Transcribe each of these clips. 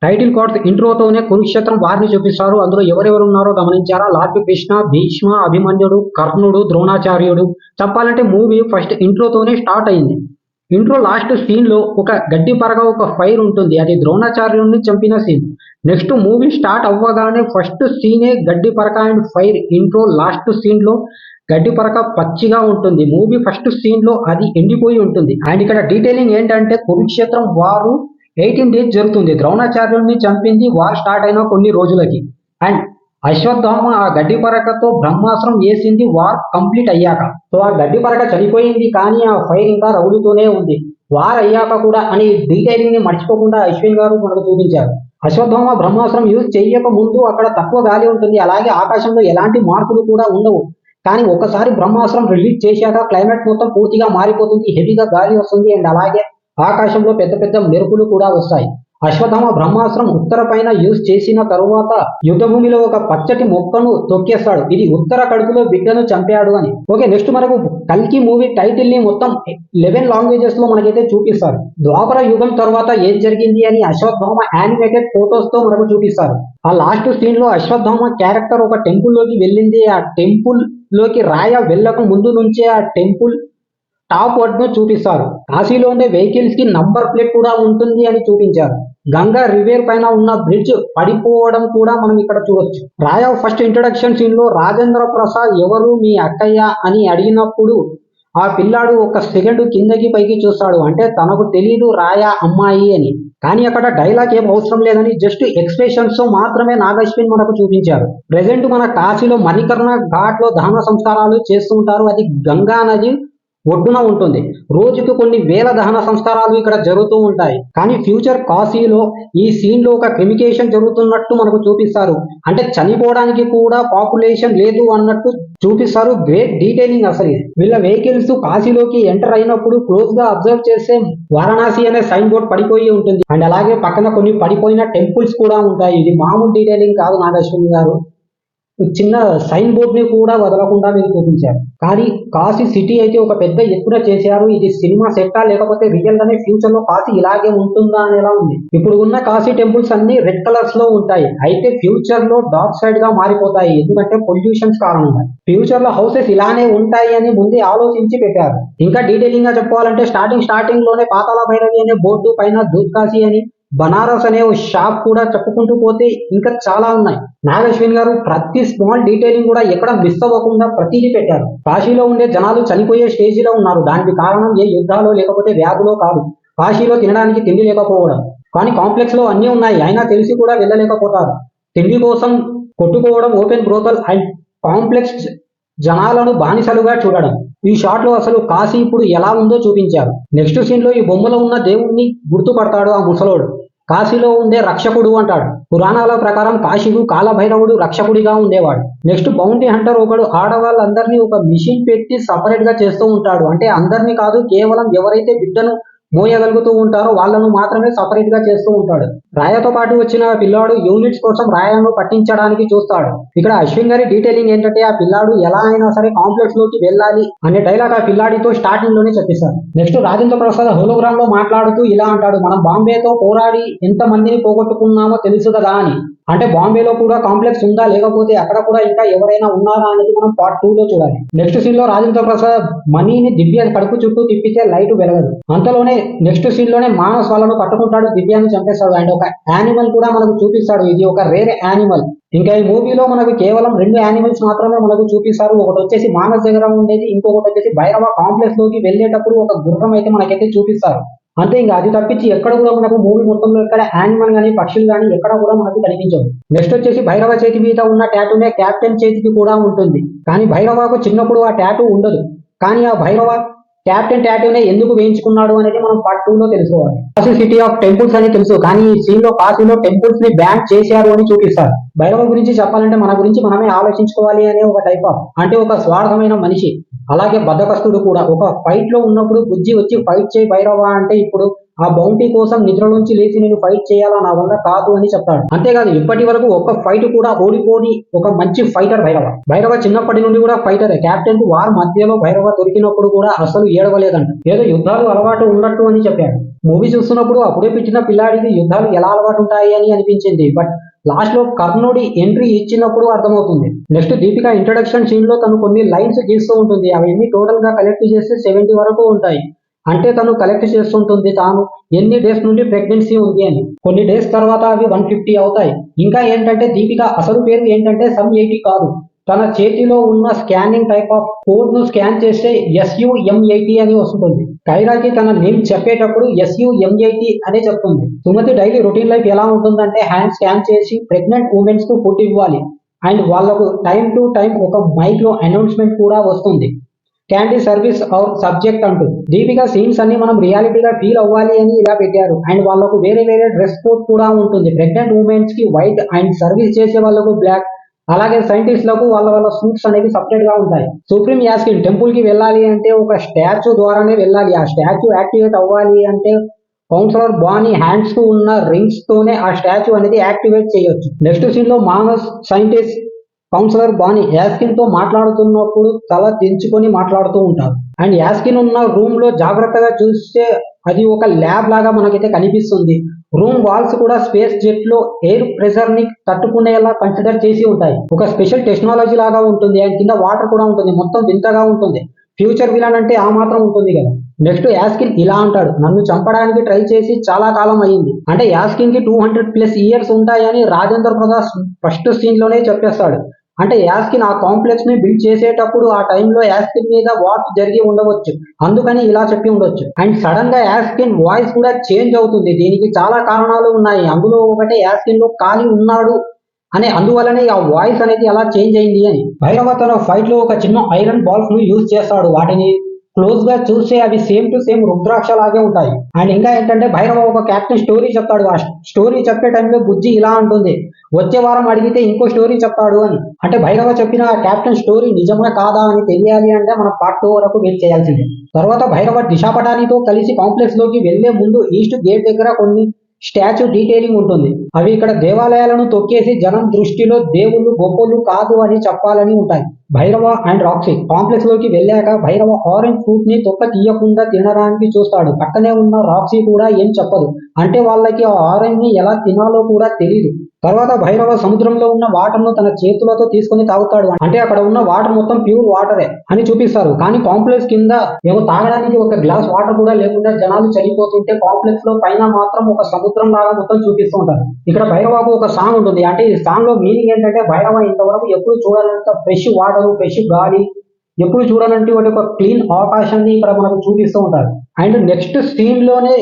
Title cards ఇంట్రోతోనే కురుక్షేత్రం వారిని చూపిస్తారు. అందులో ఎవరెవరు ఉన్నారో గమనించారా? లార్డ్ కృష్ణ, భీష్మ, అభిమన్యుడు, కర్ణుడు, ద్రోణాచార్యుడు. చెప్పాలంటే మూవీ ఫస్ట్ ఇంట్రోతోనే స్టార్ట్ అయింది. ఇంట్రో లాస్ట్ సీన్ లో ఒక గడ్డి పరగా ఒక ఫైర్ ఉంటుంది. అది ద్రోణాచార్యుడిని చంపిన సీన్. నెక్స్ట్ మూవీ స్టార్ట్ అవ్వగానే ఫస్ట్ సీనే గడ్డి పరక and fire. Intro last scene లో గడ్డి పరక పచ్చిగా ఉంటుంది. మూవీ ఫస్ట్ సీన్ లో అది ఎండిపోయి ఉంటుంది. అండ్ ఇక్కడ డీటెయిలింగ్ ఏంటంటే కురుక్షేత్రం వారు 18 డేస్ జరుగుతుంది. ద్రోణాచార్యుడిని చంపింది వార్ స్టార్ట్ అయిన కొన్ని రోజులకి. అండ్ అశ్వత్థామ ఆ గడ్డి పరకతో బ్రహ్మాస్త్రం వేసింది వార్ కంప్లీట్ అయ్యాక. సో ఆ గడ్డి పరక చనిపోయింది, కానీ ఆ ఫైర్ ఇంకా రగులుతూనే ఉంది. వార్ అయ్యాక కూడా అని డీటెయిలింగ్ ని మర్చిపోకుండా అశ్విన్ గారు మనకు చూపించారు. అశ్వత్థామ బ్రహ్మాస్త్రం యూజ్ చేయక ముందు అక్కడ తక్కువ గాలి ఉంటుంది, అలాగే ఆకాశంలో ఎలాంటి మార్పులు కూడా ఉండవు. కానీ ఒకసారి బ్రహ్మాస్త్రం రిలీజ్ చేశాక క్లైమేట్ మొత్తం పూర్తిగా మారిపోతుంది. హెవీగా గాలి వస్తుంది అండ్ అలాగే ఆకాశంలో పెద్ద పెద్ద మెరుపులు కూడా వస్తాయి. అశ్వత్థామ బ్రహ్మాస్త్రం ఉత్తర పైన యూజ్ చేసిన తరువాత యుద్ధ భూమిలో ఒక పచ్చటి మొక్కను తొక్కేస్తాడు. ఇది ఉత్తర కడుపులో బిడ్డను చంపాడు అని. ఓకే, నెక్స్ట్ మనకు కల్కి మూవీ టైటిల్ ని మొత్తం 11 లాంగ్వేజెస్ లో మనకైతే చూపిస్తారు. ద్వాపర యుగం తర్వాత ఏం జరిగింది అని అశ్వత్థామ యానిమేటెడ్ ఫోటోస్ తో మనకు చూపిస్తారు. ఆ లాస్ట్ సీన్ లో అశ్వత్థామ క్యారెక్టర్ ఒక టెంపుల్ లోకి వెళ్ళింది. ఆ టెంపుల్ లోకి రాయ వెళ్ళక ముందు నుంచే ఆ టెంపుల్ టాప్ వర్డ్ ను చూపిస్తారు. కాశీలో ఉండే వెహికల్స్ కి నంబర్ ప్లేట్ కూడా ఉంటుంది అని చూపించారు. గంగా రివేర్ పైన ఉన్న బ్రిడ్జ్ పడిపోవడం కూడా మనం ఇక్కడ చూడొచ్చు. రాయా ఫస్ట్ ఇంట్రడక్షన్ సీన్ లో రాజేంద్ర ప్రసాద్ ఎవరు మీ అక్కయ్య అని అడిగినప్పుడు ఆ పిల్లాడు ఒక సెకండ్ కిందకి పైకి చూస్తాడు. అంటే తనకు తెలీదు రాయా అమ్మాయి అని. కానీ అక్కడ డైలాగ్ ఏం అవసరం లేదని జస్ట్ ఎక్స్ప్రెషన్స్ తో మాత్రమే నాగశ్విన్ మనకు చూపించారు. ప్రెసెంట్ మన కాశీలో మణికర్ణ ఘాట్ లో దహన సంస్కారాలు చేస్తుంటారు. అది గంగా నది ఒడ్డున ఉంటుంది. రోజుకు కొన్ని వేల దహన సంస్కారాలు ఇక్కడ జరుగుతూ ఉంటాయి. కానీ ఫ్యూచర్ కాశీలో ఈ సీన్ లో ఒక క్రిమికేషన్ జరుగుతున్నట్టు మనకు చూపిస్తారు. అంటే చనిపోవడానికి కూడా పాపులేషన్ లేదు అన్నట్టు చూపిస్తారు. గ్రేట్ డీటెయిలింగ్ అసలు. వీళ్ళ వెహికల్స్ కాశీలోకి ఎంటర్ అయినప్పుడు క్లోజ్ గా అబ్జర్వ్ చేస్తే వారణాసి అనే సైన్ బోర్డ్ పడిపోయి ఉంటుంది. అండ్ అలాగే పక్కన కొన్ని పడిపోయిన టెంపుల్స్ కూడా ఉంటాయి. ఇది మామూలు డీటెయిలింగ్ కాదు నాగశ్విన్ గారు. చిన్న సైన్ బోర్డ్ ని కూడా వదలకుండా మీరు చూపించారు. కానీ కాశీ సిటీ అయితే ఒక పెద్ద ఎత్తున చేశారు. ఇది సినిమా సెట్టా లేకపోతే రియల్ గానే ఫ్యూచర్ లో కాశీ ఇలాగే ఉంటుందా అనేలా ఉంది. ఇప్పుడు ఉన్న కాశీ టెంపుల్స్ అన్ని రెడ్ కలర్స్ లో ఉంటాయి. అయితే ఫ్యూచర్ లో డార్క్ సైడ్ గా మారిపోతాయి, ఎందుకంటే పొల్యూషన్స్ కారణంగా. ఫ్యూచర్ లో హౌసెస్ ఇలానే ఉంటాయి అని ముందే ఆలోచించి పెట్టారు. ఇంకా డీటెయిలింగ్ గా చెప్పాలంటే స్టార్టింగ్ లోనే పాతాళ భైరవి అనే బోర్డు పైన దూద్ కాశీ అని, బనారస్ అనే ఓ షాప్ కూడా చెప్పుకుంటూ పోతే ఇంకా చాలా ఉన్నాయి. నాగశ్విన్ గారు ప్రతి స్మాల్ డీటెయిలింగ్ కూడా ఎక్కడ మిస్ అవ్వకుండా ప్రతిదీ పెట్టారు. కాశీలో ఉండే జనాలు చనిపోయే స్టేజిలో ఉన్నారు. దానికి కారణం ఏ యుద్ధాలో లేకపోతే వ్యాధులో కాదు. కాశీలో తినడానికి తిండి లేకపోవడం. కానీ కాంప్లెక్స్ లో అన్ని ఉన్నాయి, అయినా తెలిసి కూడా వెళ్ళలేకపోతారు. తిండి కోసం కొట్టుకోవడం, ఓపెన్ బ్రోతల్ అండ్ కాంప్లెక్స్ జనాలను బానిసలుగా చూడడం. ఈ షాట్ లో అసలు కాశీ ఇప్పుడు ఎలా ఉందో చూపించారు. నెక్స్ట్ సీన్ లో ఈ బొమ్మలో ఉన్న దేవుణ్ణి గుర్తుపడతాడు ఆ ముసలోడు. కాశీలో ఉండే రక్షకుడు అంటాడు. పురాణాల ప్రకారం కాశీకు కాలభైరవుడు రక్షకుడిగా ఉండేవాడు. నెక్స్ట్ బౌంటీ హంటర్ ఒకడు ఆడవాళ్ళందరినీ ఒక మిషన్ పెట్టి సపరేట్ గా చేస్తూ ఉంటాడు. అంటే అందరినీ కాదు, కేవలం ఎవరైతే బిడ్డను మోయగలుగుతూ ఉంటారో వాళ్ళను మాత్రమే సపరేట్ గా చేస్తూ ఉంటాడు. రాయతో పాటు వచ్చిన పిల్లాడు యూనిట్స్ కోసం రాయను పట్టించడానికి చూస్తాడు. ఇక్కడ అశ్విన్ గారి డీటెయిలింగ్ ఏంటంటే ఆ పిల్లాడు ఎలా అయినా సరే కాంప్లెక్స్ లోకి వెళ్ళాలి అనే డైలాగ్ ఆ పిల్లాడితో స్టార్టింగ్ లోనే చెప్పేశారు. నెక్స్ట్ రాజేంద్ర ప్రసాద్ హోలోగ్రామ్ లో మాట్లాడుతూ ఇలా అంటాడు, మనం బాంబేతో పోరాడి ఎంత మందిని పోగొట్టుకున్నామో తెలుసు కదా అని. అంటే బాంబేలో కూడా కాంప్లెక్స్ ఉందా లేకపోతే అక్కడ కూడా ఇంకా ఎవరైనా ఉన్నారా అనేది మనం పార్ట్ 2 లో చూడాలి. నెక్స్ట్ సీన్ లో రాజేంద్ర ప్రసాద్ మనీని దివ్య కడుపు చుట్టూ తిప్పితే లైట్ వెలగదు. అంతలోనే నెక్స్ట్ సీన్ లోనే మానస్ వాళ్ళను పట్టుకుంటాడు, దివ్యాన్ని చంపేస్తాడు. అండ్ ఒక యానిమల్ కూడా మనకు చూపిస్తాడు. ఇది ఒక రేర్ యానిమల్. ఇంకా ఈ మూవీలో మనకు కేవలం 2 యానిమల్స్ మాత్రమే మనకు చూపిస్తారు. ఒకటి వచ్చేసి మానస్ దగ్గర ఉండేది, ఇంకొకటి వచ్చేసి భైరవ కాంప్లెక్స్ లోకి వెళ్ళేటప్పుడు ఒక గుర్రం అయితే మనకైతే చూపిస్తారు. అంతే, ఇంకా అది తప్పించి ఎక్కడ కూడా మనకు మూవీ మొత్తంలో ఎక్కడ యానిమల్ గానీ పక్షులు గానీ ఎక్కడ కూడా మనకు కనిపించవు. నెక్స్ట్ వచ్చేసి భైరవ చేతి మీద ఉన్న టాటూనే క్యాప్టెన్ చేతికి కూడా ఉంటుంది. కానీ భైరవకు చిన్నప్పుడు ఆ టాటూ ఉండదు. కానీ ఆ భైరవ క్యాప్టెన్ టాటూనే ఎందుకు వేయించుకున్నాడు అనేది మనం పార్ట్ 2 లో తెలుసుకోవాలి. కాశీ సిటీ ఆఫ్ టెంపుల్స్ అని తెలుసు, కానీ ఈ సీన్ లో కాశీలో టెంపుల్స్ ని బ్యాన్ చేశారు అని చూపిస్తారు. భైరవ గురించి చెప్పాలంటే మన గురించి మనమే ఆలోచించుకోవాలి అనే ఒక టైప్ ఆఫ్, అంటే ఒక స్వార్థమైన మనిషి. అలాగే బద్ధకస్తుడు కూడా. ఒక ఫైట్ లో ఉన్నప్పుడు బుజ్జి వచ్చి ఫైట్ చేయి భైరవ అంటే ఇప్పుడు ఆ బౌంటీ కోసం నిద్రలోంచి లేచి నేను ఫైట్ చేయాలా, నా వల్ల కాదు అని చెప్తాడు. అంతేకాదు ఇప్పటి వరకు ఒక్క ఫైట్ కూడా ఓడిపోని ఒక మంచి ఫైటర్ భైరవ చిన్నప్పటి నుండి కూడా ఫైటర్. కెప్టెన్ వార్ మధ్యలో భైరవ దొరికినప్పుడు కూడా అసలు ఏడవలేదంట. ఏదో యుద్ధాలు అలవాటు ఉన్నట్టు అని చెప్పాడు. మూవీ చూస్తున్నప్పుడు అప్పుడే పుట్టిన పిల్లాడికి యుద్ధాలు ఎలా అలవాటు ఉంటాయి అని అనిపించింది. బట్ లాస్ట్ లో కర్ణుడి ఎంట్రీ ఇచ్చినప్పుడు అర్థమవుతుంది. నెక్స్ట్ దీపిక ఇంట్రడక్షన్ సీన్ లో తను కొన్ని లైన్స్ గీస్తూ ఉంటుంది. అవన్నీ టోటల్ గా కలెక్ట్ చేస్తే 70 వరకు ఉంటాయి. అంటే తను కలెక్ట్ చేస్తుంటుంది తాను ఎన్ని డేస్ నుండి ప్రెగ్నెన్సీ ఉంది అని. కొన్ని డేస్ తర్వాత అవి 150 అవుతాయి. ఇంకా ఏంటంటే దీపిక అసలు పేరు ఏంటంటే సమ్ 80 కాదు. తన చేతిలో ఉన్న స్కానింగ్ టైప్ ఆఫ్ కోడ్ ను స్కాన్ చేస్తే SUM80 అని వస్తుంది. కైరాకి తన నేమ్ చెప్పేటప్పుడు SUM80 అనే చెప్తుంది. సుమతి డైలీ రొటీన్ లైఫ్ ఎలా ఉంటుందంటే హ్యాండ్ స్కాన్ చేసి ప్రెగ్నెంట్ ఉమెన్స్ కు ఫుడ్ ఇవ్వాలి. అండ్ వాళ్ళకు టైం టు టైం ఒక మైక్ లో అనౌన్స్మెంట్ కూడా వస్తుంది. క్యాండీ సర్వీస్ ఆర్ సబ్జెక్ట్ అంటూ. దీపిక సీన్స్ అన్ని మనం రియాలిటీగా ఫీల్ అవ్వాలి అని ఇలా పెట్టారు. అండ్ వాళ్ళకు వేరే వేరే డ్రెస్ కోడ్ కూడా ఉంటుంది. ప్రెగ్నెంట్ ఉమెన్స్ కి వైట్ అండ్ సర్వీస్ చేసే వాళ్ళకు బ్లాక్. అలాగే సైంటిస్టులకు వాళ్ళ సూట్స్ అనేవి సపరేట్ గా ఉంటాయి. సుప్రీం యాస్కిన్ టెంపుల్ కి వెళ్ళాలి అంటే ఒక స్టాచ్యూ ద్వారానే వెళ్ళాలి. ఆ స్టాచ్యూ యాక్టివేట్ అవ్వాలి అంటే కౌన్సిలర్ బానీ హ్యాండ్స్ కు ఉన్న రింగ్స్ తోనే ఆ స్టాచ్యూ అనేది యాక్టివేట్ చేయొచ్చు. నెక్స్ట్ సీన్ లో మానస్ సైంటిస్ట్ కౌన్సిలర్ బానీ యాస్కిన్ తో మాట్లాడుతున్నప్పుడు తల దించుకొని మాట్లాడుతూ ఉంటారు. అండ్ యాస్కిన్ ఉన్న రూమ్ లో జాగ్రత్తగా చూస్తే అది ఒక ల్యాబ్ లాగా మనకైతే కనిపిస్తుంది. రూమ్ వాల్స్ కూడా స్పేస్ జెట్ లో ఎయిర్ ప్రెషర్ ని తట్టుకునేలా కన్సిడర్ చేసి ఉంటాయి. ఒక స్పెషల్ టెక్నాలజీ లాగా ఉంటుంది. అండ్ కింద వాటర్ కూడా ఉంటుంది. మొత్తం వింతగా ఉంటుంది. ఫ్యూచర్ విలన్ అంటే ఆ మాత్రం ఉంటుంది కదా. నెక్స్ట్ యాస్కిన్ ఇలా అంటాడు, నన్ను చంపడానికి ట్రై చేసి చాలా కాలం అయ్యింది. అంటే యాస్కిన్ కి 200+ ఇయర్స్ ఉంటాయని రాజేంద్ర ప్రసాద్ ఫస్ట్ సీన్ లోనే చెప్పేస్తాడు. అంటే యాస్కిన్ ఆ కాంప్లెక్స్ ని బిల్డ్ చేసేటప్పుడు ఆ టైంలో యాస్కిన్ మీద వాట్ జరిగి ఉండవచ్చు. అందుకని ఇలా చెప్పి ఉండొచ్చు. అండ్ సడన్ గా యాస్కిన్ వాయిస్ కూడా చేంజ్ అవుతుంది. దీనికి చాలా కారణాలు ఉన్నాయి. అందులో ఒకటే యాస్కిన్ లో ఖాళీ ఉన్నాడు అనే అందువల్లనే ఆ వాయిస్ అనేది అలా చేంజ్ అయింది అని. భైరవ తన ఫైట్ లో ఒక చిన్న ఐరన్ బాల్స్ ను యూజ్ చేస్తాడు. వాటిని క్లోజ్ గా చూస్తే అవి సేమ్ టు సేమ్ రుద్రాక్ష లాగే ఉంటాయి. అండ్ ఇంకా ఏంటంటే భైరవ ఒక క్యాప్టెన్ స్టోరీ చెప్తాడు. ఆ స్టోరీ చెప్పే టైంలో బుజ్జి ఇలా అంటుంది, వచ్చే వారం అడిగితే ఇంకో స్టోరీ చెప్తాడు అని. అంటే భైరవ చెప్పిన క్యాప్టెన్ స్టోరీ నిజమే కాదా అని తెలియాలి అంటే మనం పార్ట్ 2 వరకు వెయిట్ చేయాల్సిందే. తర్వాత భైరవ దిశా పటానితో కలిసి కాంప్లెక్స్ లోకి వెళ్లే ముందు ఈస్ట్ గేట్ దగ్గర కొన్ని స్టాచ్యూ డీటెయిలింగ్ ఉంటుంది. అవి ఇక్కడ దేవాలయాలను తొక్కేసి జనం దృష్టిలో దేవుళ్ళు గొప్పలు కాదు అని చెప్పాలని ఉంటాయి. భైరవ అండ్ రాక్సీ కాంప్లెక్స్ లోకి వెళ్ళాక భైరవ ఆరెంజ్ ఫ్రూట్ ని తొక్క తీయకుండా తినడానికి చూస్తాడు. పక్కనే ఉన్న రాక్సీ కూడా ఏం చెప్పదు. అంటే వాళ్ళకి ఆ ఆరెంజ్ ని ఎలా తినాలో కూడా తెలియదు. తర్వాత భైరవ సముద్రంలో ఉన్న వాటర్ ను తన చేతులతో తీసుకొని తాగుతాడు. అంటే అక్కడ ఉన్న వాటర్ మొత్తం ప్యూర్ వాటరే అని చూపిస్తారు. కానీ కాంప్లెక్స్ కింద ఏమో తాగడానికి ఒక గ్లాస్ వాటర్ కూడా లేకుండా జనాలు చనిపోతుంటే కాంప్లెక్స్ లో పైన మాత్రం ఒక సముద్రం లాగా మొత్తం చూపిస్తూ ఉంటారు. ఇక్కడ భైరవకు ఒక సాంగ్ ఉంటుంది. అంటే ఈ సాంగ్ లో మీనింగ్ ఏంటంటే భైరవ ఇంతవరకు ఎప్పుడు చూడాలంటే ఫ్రెష్ వాటర్, ఫ్రెష్ గాలి, ఎప్పుడు చూడాలంటే ఒక క్లీన్ ఆకాశాన్ని ఇక్కడ మనకు చూపిస్తూ ఉంటారు. అండ్ నెక్స్ట్ సీన్ లోనే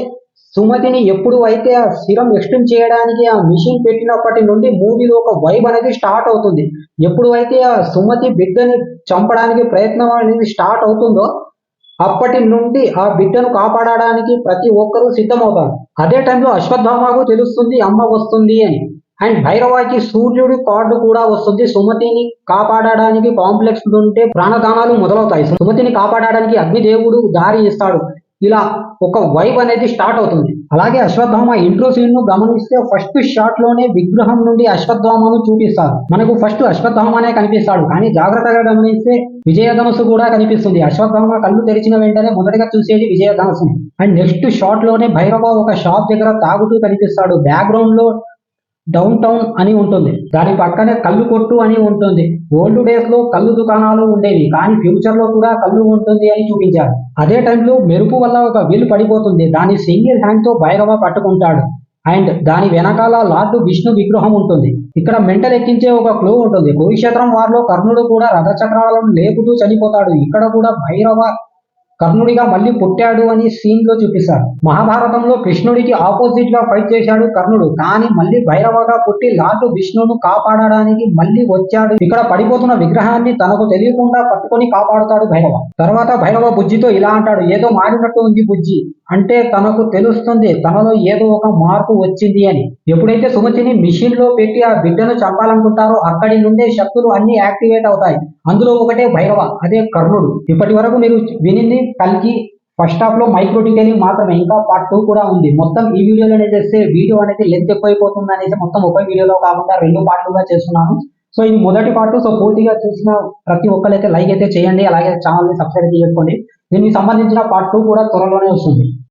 సుమతిని ఎప్పుడు అయితే ఆ సిరం ఎక్స్టెండ్ చేయడానికి ఆ మిషన్ పెట్టినప్పటి నుండి మూవీలో ఒక వైబ్ అనేది స్టార్ట్ అవుతుంది. ఎప్పుడు అయితే ఆ సుమతి బిడ్డని చంపడానికి ప్రయత్నం అనేది స్టార్ట్ అవుతుందో అప్పటి నుండి ఆ బిడ్డను కాపాడడానికి ప్రతి ఒక్కరూ సిద్ధమవుతారు. అదే టైంలో అశ్వత్థామకు తెలుస్తుంది అమ్మ వస్తుంది అని. అండ్ భైరవాకి సూర్యుడి కార్డు కూడా వస్తుంది. సుమతిని కాపాడడానికి కాంప్లెక్స్ నుండి ప్రాణదానాలు మొదలవుతాయి. సుమతిని కాపాడడానికి అగ్నిదేవుడు దారి ఇస్తాడు. ఇలా ఒక వైబ్ అనేది స్టార్ట్ అవుతుంది. అలాగే అశ్వత్థామ ఇంట్రో సీన్ ను గమనిస్తే ఫస్ట్ షాట్ లోనే విగ్రహం నుండి అశ్వత్థామను చూపిస్తారు. మనకు ఫస్ట్ అశ్వత్థామనే కనిపిస్తాడు. కానీ జాగ్రత్తగా గమనిస్తే విజయధనుసు కూడా కనిపిస్తుంది. అశ్వత్థామ కళ్ళు తెరిచిన వెంటనే మొదటగా చూసేది విజయధనుసుని. అండ్ నెక్స్ట్ షాట్ లోనే భైరవ ఒక షాప్ దగ్గర తాగుతూ కనిపిస్తాడు. బ్యాక్గ్రౌండ్ లో డౌన్ టౌన్ అని ఉంటుంది. దాని పక్కనే కళ్ళు కొట్టు అని ఉంటుంది. ఓల్డ్ డేస్ లో కళ్ళు దుకాణాలు ఉండేవి, కానీ ఫ్యూచర్ లో కూడా కళ్ళు ఉంటుంది అని చూపించారు. అదే టైంలో మెరుపు వల్ల ఒక విల్ పడిపోతుంది. దాన్ని సింగిల్ హ్యాండ్ తో భైరవ పట్టుకుంటాడు. అండ్ దాని వెనకాల లార్డ్ విష్ణు విగ్రహం ఉంటుంది. ఇక్కడ మెంటల్ ఎక్కించే ఒక క్లూ ఉంటుంది. కురుక్షేత్రం వారిలో కర్ణుడు కూడా రథచక్రాలను లేపుతూ చనిపోతాడు. ఇక్కడ కూడా భైరవ కర్ణుడిగా మళ్ళీ పుట్టాడు అని సీన్ లో చూపిస్తారు. మహాభారతంలో కృష్ణుడికి ఆపోజిట్ గా ఫైట్ చేశాడు కర్ణుడు, కానీ మళ్ళీ భైరవగా పుట్టి లార్డ్ విష్ణును కాపాడడానికి మళ్ళీ వచ్చాడు. ఇక్కడ పడిపోతున్న విగ్రహాన్ని తనకు తెలియకుండా పట్టుకొని కాపాడుతాడు భైరవ. తర్వాత భైరవ బుజ్జితో ఇలా అంటాడు, ఏదో మారినట్టు ఉంది బుజ్జి. అంటే తనకు తెలుస్తుంది తనలో ఏదో ఒక మార్పు వచ్చింది అని. ఎప్పుడైతే సుమతిని మిషన్ లో పెట్టి ఆ బిడ్డను చంపాలనుకుంటారో అక్కడి నుండే శక్తులు అన్ని యాక్టివేట్ అవుతాయి. అందులో ఒకటే భైరవ, అదే కర్ణుడు. ఇప్పటి వరకు మీరు వినింది కల్కి ఫస్ట్ హాఫ్ లో మైక్రో డీటెయిలింగ్ మాత్రమే, ఇంకా పార్ట్ 2 కూడా ఉంది. మొత్తం ఈ వీడియోలోనే చేస్తే వీడియో అనేది లెంత్ ఎక్కువైపోతుంది అనేసి మొత్తం ఒక వీడియోలో కాకుండా 2 పార్ట్లుగా చేస్తున్నాను. సో ఇది మొదటి పార్ట్. సో పూర్తిగా చూసిన ప్రతి ఒక్కరైతే లైక్ అయితే చేయండి, అలాగే ఛానల్ ని సబ్స్క్రైబ్ చేసుకోండి. దీనికి సంబంధించిన పార్ట్ 2 కూడా త్వరలోనే వస్తుంది.